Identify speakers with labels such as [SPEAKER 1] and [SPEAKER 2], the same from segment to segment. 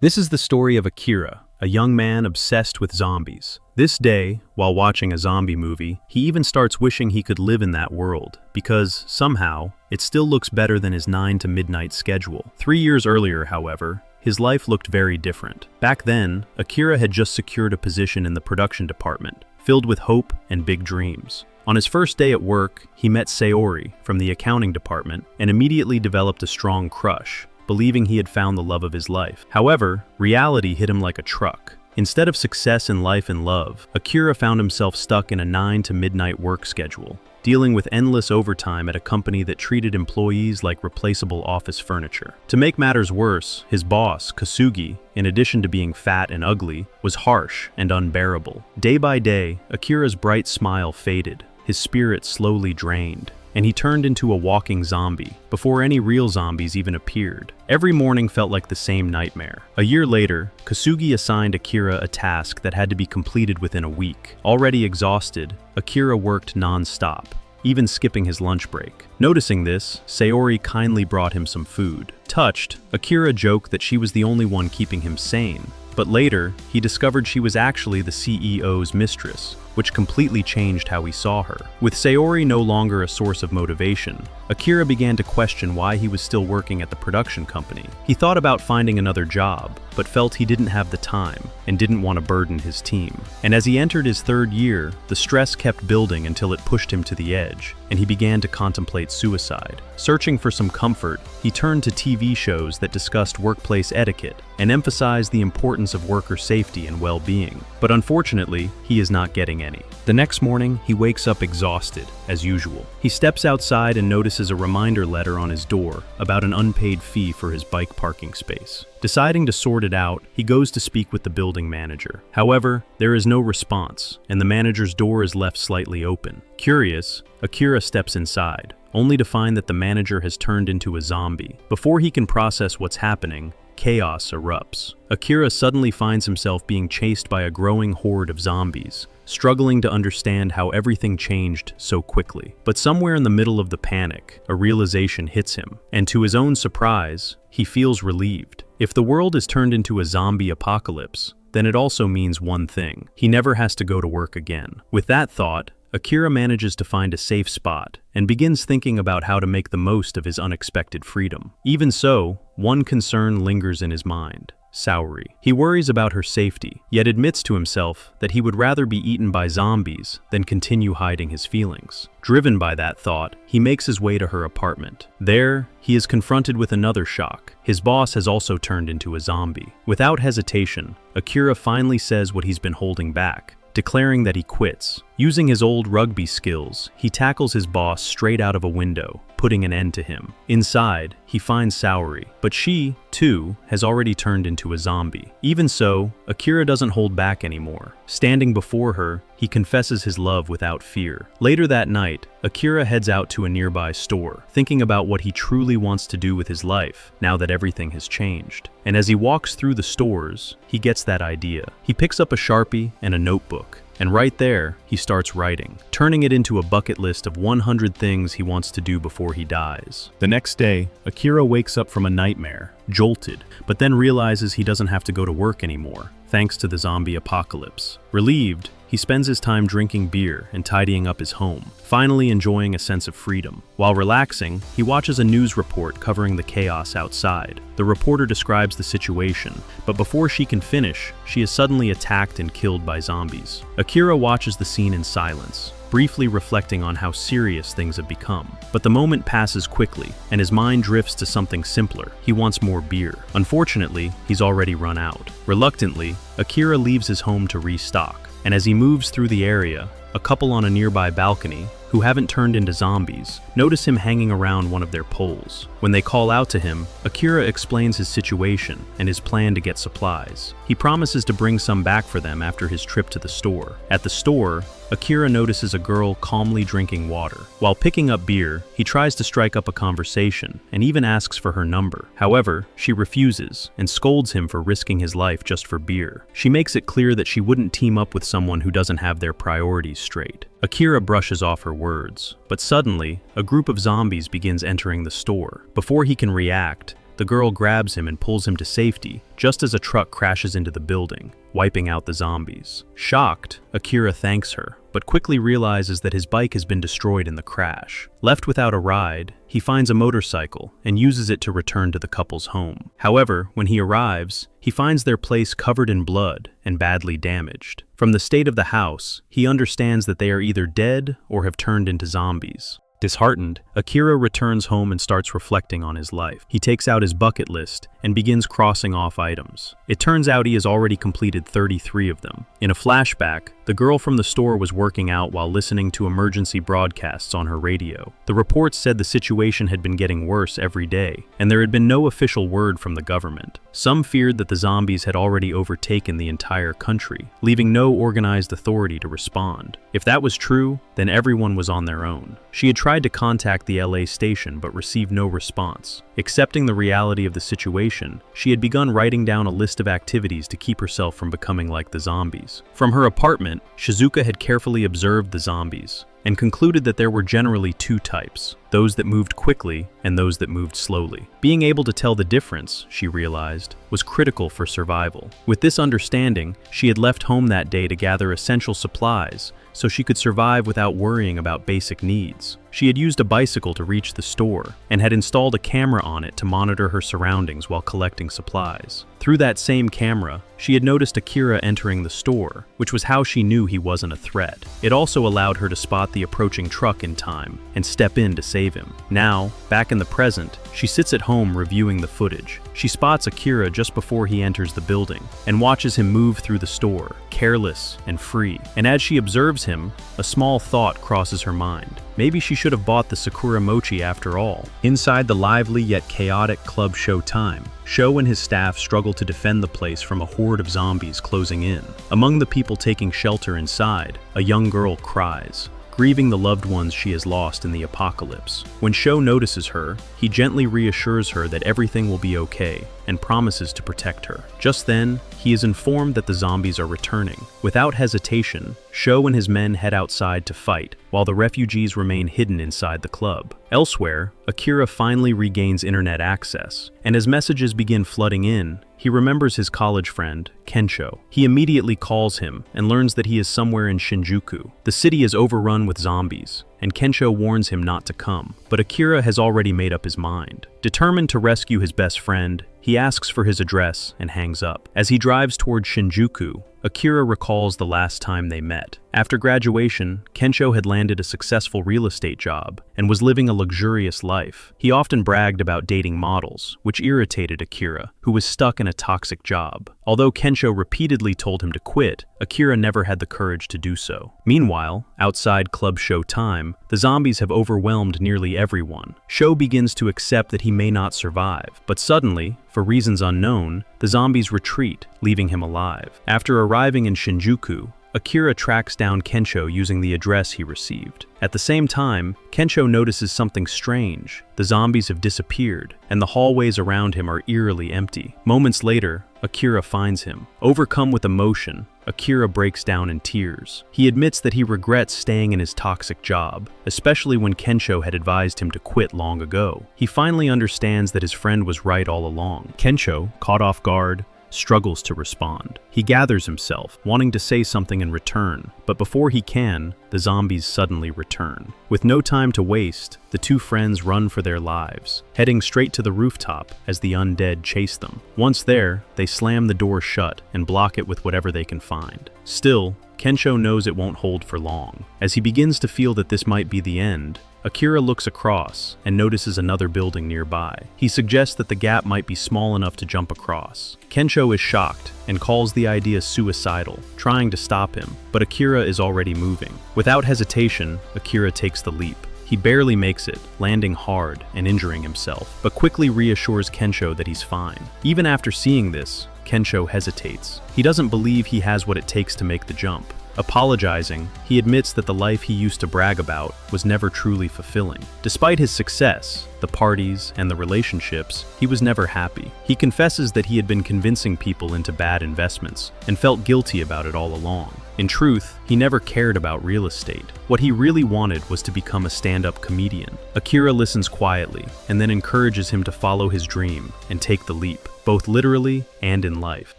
[SPEAKER 1] This is the story of Akira, a young man obsessed with zombies. This day, while watching a zombie movie, he even starts wishing he could live in that world, because, somehow, it still looks better than his 9 to midnight schedule. 3 years earlier, however, his life looked very different. Back then, Akira had just secured a position in the production department, filled with hope and big dreams. On his first day at work, he met Sayori from the accounting department and immediately developed a strong crush, believing he had found the love of his life. However, reality hit him like a truck. Instead of success in life and love, Akira found himself stuck in a 9 to midnight work schedule, dealing with endless overtime at a company that treated employees like replaceable office furniture. To make matters worse, his boss, Kasugi, in addition to being fat and ugly, was harsh and unbearable. Day by day, Akira's bright smile faded, his spirit slowly drained, and he turned into a walking zombie before any real zombies even appeared. Every morning felt like the same nightmare. A year later, Kasugi assigned Akira a task that had to be completed within a week. Already exhausted, Akira worked non-stop, even skipping his lunch break. Noticing this, Sayori kindly brought him some food. Touched, Akira joked that she was the only one keeping him sane. But later, he discovered she was actually the CEO's mistress, which completely changed how he saw her. With Sayori no longer a source of motivation, Akira began to question why he was still working at the production company. He thought about finding another job, but felt he didn't have the time and didn't want to burden his team. And as he entered his 3rd year, the stress kept building until it pushed him to the edge, and he began to contemplate suicide. Searching for some comfort, he turned to TV shows that discussed workplace etiquette and emphasized the importance of worker safety and well-being. But unfortunately, he is not getting any. The next morning, he wakes up exhausted, as usual. He steps outside and notices a reminder letter on his door about an unpaid fee for his bike parking space. Deciding to sort it out, he goes to speak with the building manager. However, there is no response, and the manager's door is left slightly open. Curious, Akira steps inside, only to find that the manager has turned into a zombie. Before he can process what's happening, chaos erupts. Akira suddenly finds himself being chased by a growing horde of zombies, struggling to understand how everything changed so quickly. But somewhere in the middle of the panic, a realization hits him, and to his own surprise, he feels relieved. If the world is turned into a zombie apocalypse, then it also means one thing: he never has to go to work again. With that thought, Akira manages to find a safe spot and begins thinking about how to make the most of his unexpected freedom. Even so, one concern lingers in his mind: Sayori. He worries about her safety, yet admits to himself that he would rather be eaten by zombies than continue hiding his feelings. Driven by that thought, he makes his way to her apartment. There, he is confronted with another shock. His boss has also turned into a zombie. Without hesitation, Akira finally says what he's been holding back, declaring that he quits. Using his old rugby skills, he tackles his boss straight out of a window, putting an end to him. Inside, he finds Sayori, but she, too, has already turned into a zombie. Even so, Akira doesn't hold back anymore. Standing before her, he confesses his love without fear. Later that night, Akira heads out to a nearby store, thinking about what he truly wants to do with his life, now that everything has changed. And as he walks through the stores, he gets that idea. He picks up a Sharpie and a notebook, and right there, he starts writing, turning it into a bucket list of 100 things he wants to do before he dies. The next day, Akira wakes up from a nightmare, jolted, but then realizes he doesn't have to go to work anymore, thanks to the zombie apocalypse. Relieved, he spends his time drinking beer and tidying up his home, finally enjoying a sense of freedom. While relaxing, he watches a news report covering the chaos outside. The reporter describes the situation, but before she can finish, she is suddenly attacked and killed by zombies. Akira watches the scene in silence, briefly reflecting on how serious things have become. But the moment passes quickly, and his mind drifts to something simpler. He wants more beer. Unfortunately, he's already run out. Reluctantly, Akira leaves his home to restock, and as he moves through the area, a couple on a nearby balcony, who haven't turned into zombies, notice him hanging around one of their poles. When they call out to him, Akira explains his situation and his plan to get supplies. He promises to bring some back for them after his trip to the store. At the store, Akira notices a girl calmly drinking water. While picking up beer, he tries to strike up a conversation and even asks for her number. However, she refuses and scolds him for risking his life just for beer. She makes it clear that she wouldn't team up with someone who doesn't have their priorities straight. Akira brushes off her words, but suddenly, a group of zombies begins entering the store. Before he can react, the girl grabs him and pulls him to safety, just as a truck crashes into the building, wiping out the zombies. Shocked, Akira thanks her, but quickly realizes that his bike has been destroyed in the crash. Left without a ride, he finds a motorcycle and uses it to return to the couple's home. However, when he arrives, he finds their place covered in blood and badly damaged. From the state of the house, he understands that they are either dead or have turned into zombies. Disheartened, Akira returns home and starts reflecting on his life. He takes out his bucket list and begins crossing off items. It turns out he has already completed 33 of them. In a flashback, the girl from the store was working out while listening to emergency broadcasts on her radio. The reports said the situation had been getting worse every day, and there had been no official word from the government. Some feared that the zombies had already overtaken the entire country, leaving no organized authority to respond. If that was true, then everyone was on their own. She had tried to contact the LA station but received no response. Accepting the reality of the situation, she had begun writing down a list of activities to keep herself from becoming like the zombies. From her apartment, Shizuka had carefully observed the zombies and concluded that there were generally two types, those that moved quickly and those that moved slowly. Being able to tell the difference, she realized, was critical for survival. With this understanding, she had left home that day to gather essential supplies so she could survive without worrying about basic needs. She had used a bicycle to reach the store and had installed a camera on it to monitor her surroundings while collecting supplies. Through that same camera, she had noticed Akira entering the store, which was how she knew he wasn't a threat. It also allowed her to spot the approaching truck in time and step in to save him. Now, back in the present, she sits at home reviewing the footage. She spots Akira just before he enters the building and watches him move through the store, careless and free. And as she observes him, a small thought crosses her mind. Maybe she should have bought the Sakura Mochi after all. Inside the lively yet chaotic Club Showtime, Sho and his staff struggle to defend the place from a horde of zombies closing in. Among the people taking shelter inside, a young girl cries, grieving the loved ones she has lost in the apocalypse. When Sho notices her, he gently reassures her that everything will be okay and promises to protect her. Just then, he is informed that the zombies are returning. Without hesitation, Sho and his men head outside to fight, while the refugees remain hidden inside the club. Elsewhere, Akira finally regains internet access, and as messages begin flooding in, he remembers his college friend, Kensho. He immediately calls him and learns that he is somewhere in Shinjuku. The city is overrun with zombies, and Kensho warns him not to come, but Akira has already made up his mind. Determined to rescue his best friend, he asks for his address and hangs up. As he drives toward Shinjuku, Akira recalls the last time they met. After graduation, Kensho had landed a successful real estate job and was living a luxurious life. He often bragged about dating models, which irritated Akira, who was stuck in a toxic job. Although Kensho repeatedly told him to quit, Akira never had the courage to do so. Meanwhile, outside Club Showtime, the zombies have overwhelmed nearly everyone. Sho begins to accept that he may not survive, but suddenly, for reasons unknown, the zombies retreat, leaving him alive. After arriving in Shinjuku, Akira tracks down Kensho using the address he received. At the same time, Kensho notices something strange. The zombies have disappeared, and the hallways around him are eerily empty. Moments later, Akira finds him. Overcome with emotion, Akira breaks down in tears. He admits that he regrets staying in his toxic job, especially when Kensho had advised him to quit long ago. He finally understands that his friend was right all along. Kensho, caught off guard, struggles to respond. He gathers himself, wanting to say something in return, but before he can, the zombies suddenly return. With no time to waste, the two friends run for their lives, heading straight to the rooftop as the undead chase them. Once there, they slam the door shut and block it with whatever they can find. Still, Kensho knows it won't hold for long. As he begins to feel that this might be the end, Akira looks across and notices another building nearby. He suggests that the gap might be small enough to jump across. Kensho is shocked and calls the idea suicidal, trying to stop him, but Akira is already moving. Without hesitation, Akira takes the leap. He barely makes it, landing hard and injuring himself, but quickly reassures Kensho that he's fine. Even after seeing this, Kensho hesitates. He doesn't believe he has what it takes to make the jump. Apologizing, he admits that the life he used to brag about was never truly fulfilling. Despite his success, the parties, and the relationships, he was never happy. He confesses that he had been convincing people into bad investments and felt guilty about it all along. In truth, He never cared about real estate. What he really wanted was to become a stand-up comedian. Akira listens quietly and then encourages him to follow his dream and take the leap, both literally and in life.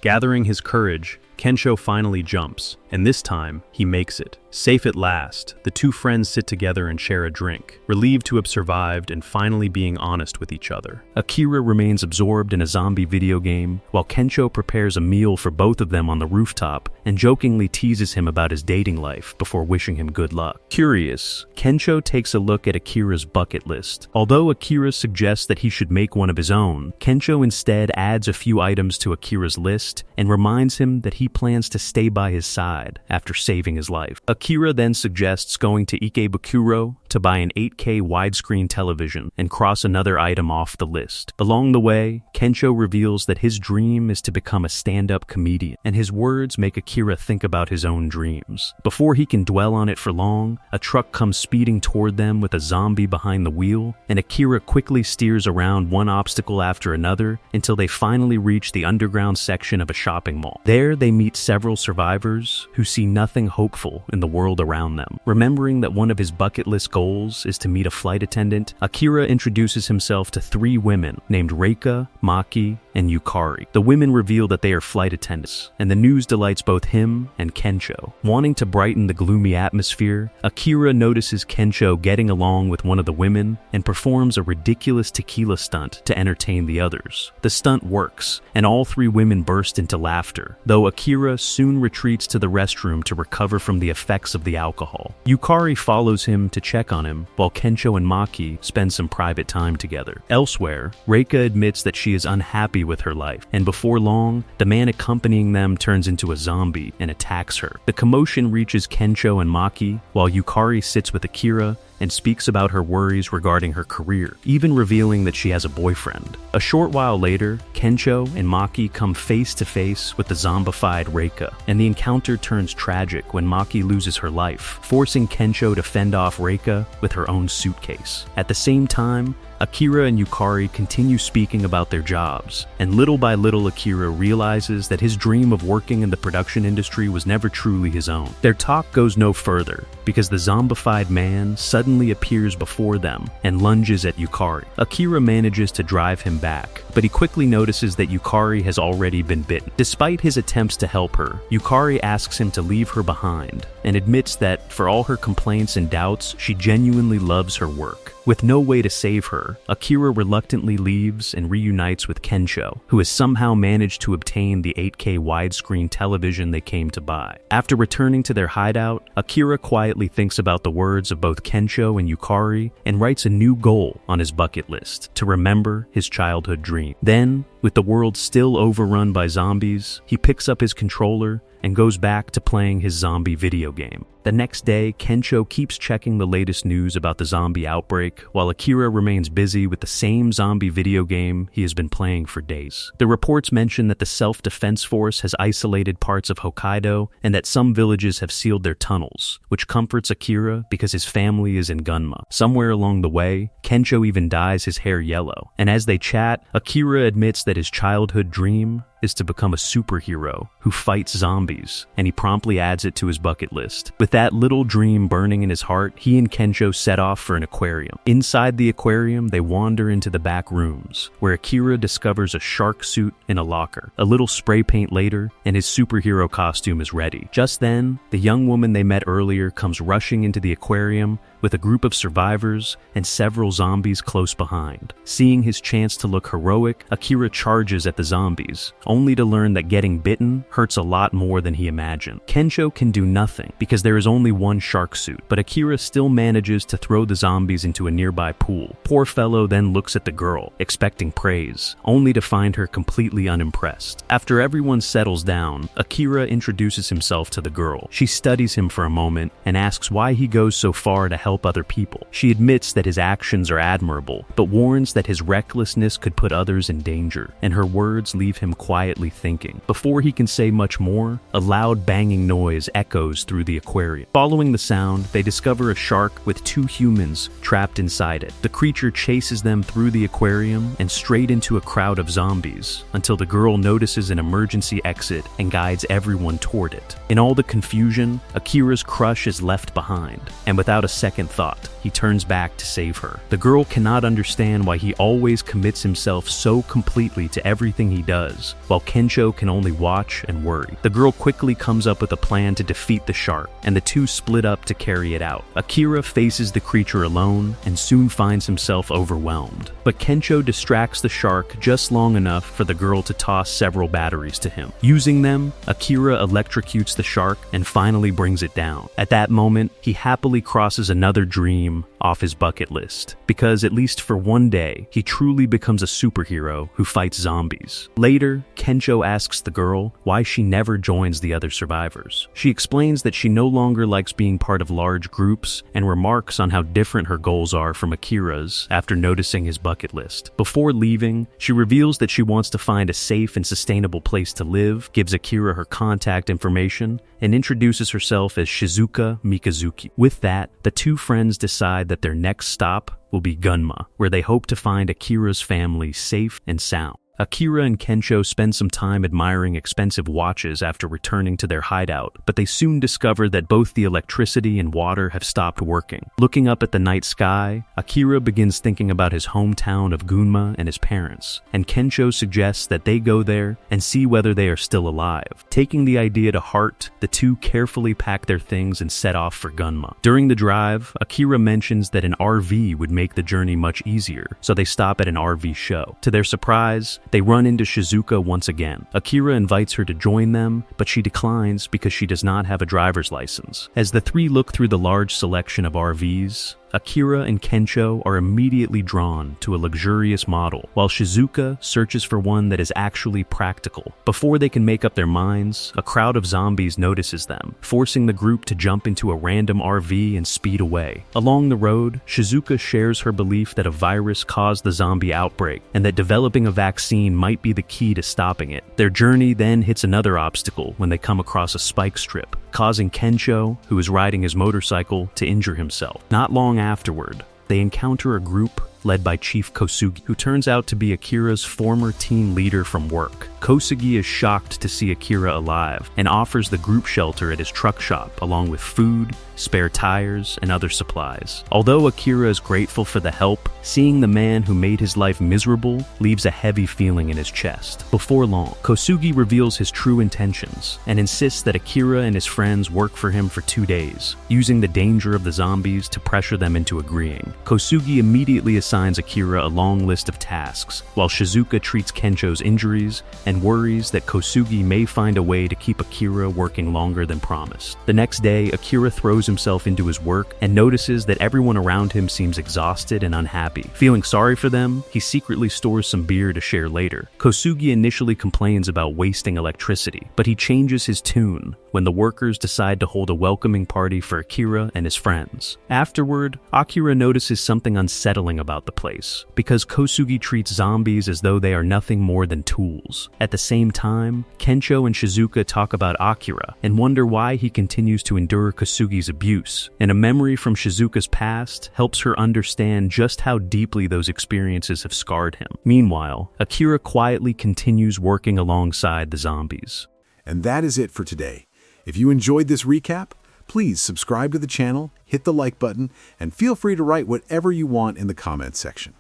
[SPEAKER 1] Gathering his courage, Kensho finally jumps, and this time, he makes it. Safe at last, the two friends sit together and share a drink, relieved to have survived and finally being honest with each other. Akira remains absorbed in a zombie video game, while Kensho prepares a meal for both of them on the rooftop and jokingly teases him about his dating life before wishing him good luck. Curious, Kensho takes a look at Akira's bucket list. Although Akira suggests that he should make one of his own, Kensho instead adds a few items to Akira's list and reminds him that he plans to stay by his side after saving his life. Akira then suggests going to Ikebukuro to buy an 8K widescreen television and cross another item off the list. Along the way, Kensho reveals that his dream is to become a stand-up comedian, and his words make Akira think about his own dreams. Before he can dwell on it for long, a truck comes speeding toward them with a zombie behind the wheel, and Akira quickly steers around one obstacle after another until they finally reach the underground section of a shopping mall. There, they meet several survivors who see nothing hopeful in the world around them. Remembering that one of his bucket list goals is to meet a flight attendant, Akira introduces himself to 3 women named Reika, Maki, and Yukari. The women reveal that they are flight attendants, and the news delights both him and Kensho. Wanting to brighten the gloomy atmosphere, Akira notices Kensho getting along with one of the women and performs a ridiculous tequila stunt to entertain the others. The stunt works, and all 3 women burst into laughter, though Akira soon retreats to the restroom to recover from the effects of the alcohol. Yukari follows him to check on him, while Kensho and Maki spend some private time together. Elsewhere, Reika admits that she is unhappy with her life, and before long, the man accompanying them turns into a zombie and attacks her. The commotion reaches Kensho and Maki, while Yukari sits with Akira and speaks about her worries regarding her career, even revealing that she has a boyfriend. A short while later, Kensho and Maki come face to face with the zombified Reika, and the encounter turns tragic when Maki loses her life, forcing Kensho to fend off Reika with her own suitcase. At the same time, Akira and Yukari continue speaking about their jobs, and little by little Akira realizes that his dream of working in the production industry was never truly his own. Their talk goes no further, because the zombified man suddenly appears before them and lunges at Yukari. Akira manages to drive him back, but he quickly notices that Yukari has already been bitten. Despite his attempts to help her, Yukari asks him to leave her behind, and admits that, for all her complaints and doubts, she genuinely loves her work. With no way to save her, Akira reluctantly leaves and reunites with Kensho, who has somehow managed to obtain the 8K widescreen television they came to buy. After returning to their hideout, Akira quietly thinks about the words of both Kensho and Yukari and writes a new goal on his bucket list: to remember his childhood dream. Then, with the world still overrun by zombies, he picks up his controller and goes back to playing his zombie video game. The next day, Kensho keeps checking the latest news about the zombie outbreak, while Akira remains busy with the same zombie video game he has been playing for days. The reports mention that the Self-Defense Force has isolated parts of Hokkaido and that some villages have sealed their tunnels, which comforts Akira because his family is in Gunma. Somewhere along the way, Kensho even dyes his hair yellow, and as they chat, Akira admits that his childhood dream is to become a superhero who fights zombies, and he promptly adds it to his bucket list. With that little dream burning in his heart, he and Kensho set off for an aquarium. Inside the aquarium, they wander into the back rooms, where Akira discovers a shark suit in a locker. A little spray paint later, and his superhero costume is ready. Just then, the young woman they met earlier comes rushing into the aquarium with a group of survivors and several zombies close behind. Seeing his chance to look heroic, Akira charges at the zombies, only to learn that getting bitten hurts a lot more than he imagined. Kensho can do nothing because there is only one shark suit, but Akira still manages to throw the zombies into a nearby pool. Poor fellow then looks at the girl, expecting praise, only to find her completely unimpressed. After everyone settles down, Akira introduces himself to the girl. She studies him for a moment and asks why he goes so far to help help other people. She admits that his actions are admirable, but warns that his recklessness could put others in danger, and her words leave him quietly thinking. Before he can say much more, a loud banging noise echoes through the aquarium. Following the sound, they discover a shark with 2 humans trapped inside it. The creature chases them through the aquarium and straight into a crowd of zombies, until the girl notices an emergency exit and guides everyone toward it. In all the confusion, Akira's crush is left behind, and without a second thought, he turns back to save her. The girl cannot understand why he always commits himself so completely to everything he does, while Kensho can only watch and worry. The girl quickly comes up with a plan to defeat the shark, and the two split up to carry it out. Akira faces the creature alone and soon finds himself overwhelmed. But Kensho distracts the shark just long enough for the girl to toss several batteries to him. Using them, Akira electrocutes the shark and finally brings it down. At that moment, he happily crosses another dream off his bucket list, because at least for one day, he truly becomes a superhero who fights zombies. Later, Kensho asks the girl why she never joins the other survivors. She explains that she no longer likes being part of large groups and remarks on how different her goals are from Akira's after noticing his bucket list. Before leaving, she reveals that she wants to find a safe and sustainable place to live, gives Akira her contact information, and introduces herself as Shizuka Mikazuki. With that, the two friends decide that their next stop will be Gunma, where they hope to find Akira's family safe and sound. Akira and Kensho spend some time admiring expensive watches after returning to their hideout, but they soon discover that both the electricity and water have stopped working. Looking up at the night sky, Akira begins thinking about his hometown of Gunma and his parents, and Kensho suggests that they go there and see whether they are still alive. Taking the idea to heart, the two carefully pack their things and set off for Gunma. During the drive, Akira mentions that an RV would make the journey much easier, so they stop at an RV show. To their surprise, they run into Shizuka once again. Akira invites her to join them, but she declines because she does not have a driver's license. As the three look through the large selection of RVs, Akira and Kensho are immediately drawn to a luxurious model, while Shizuka searches for one that is actually practical. Before they can make up their minds, a crowd of zombies notices them, forcing the group to jump into a random RV and speed away. Along the road, Shizuka shares her belief that a virus caused the zombie outbreak, and that developing a vaccine might be the key to stopping it. Their journey then hits another obstacle when they come across a spike strip, causing Kensho, who is riding his motorcycle, to injure himself. Not long afterward, they encounter a group led by Chief Kosugi, who turns out to be Akira's former team leader from work. Kosugi is shocked to see Akira alive and offers the group shelter at his truck shop, along with food, spare tires, and other supplies. Although Akira is grateful for the help, seeing the man who made his life miserable leaves a heavy feeling in his chest. Before long, Kosugi reveals his true intentions and insists that Akira and his friends work for him for 2 days, using the danger of the zombies to pressure them into agreeing. Kosugi immediately assigns Akira a long list of tasks, while Shizuka treats Kensho's injuries and worries that Kosugi may find a way to keep Akira working longer than promised. The next day, Akira throws himself into his work and notices that everyone around him seems exhausted and unhappy. Feeling sorry for them, he secretly stores some beer to share later. Kosugi initially complains about wasting electricity, but he changes his tune when the workers decide to hold a welcoming party for Akira and his friends. Afterward, Akira notices something unsettling about the place, because Kosugi treats zombies as though they are nothing more than tools. At the same time, Kensho and Shizuka talk about Akira and wonder why he continues to endure Kosugi's abuse, and a memory from Shizuka's past helps her understand just how deeply those experiences have scarred him. Meanwhile, Akira quietly continues working alongside the zombies.
[SPEAKER 2] And that is it for today. If you enjoyed this recap, please subscribe to the channel, hit the like button, and feel free to write whatever you want in the comments section.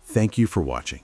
[SPEAKER 2] Thank you for watching.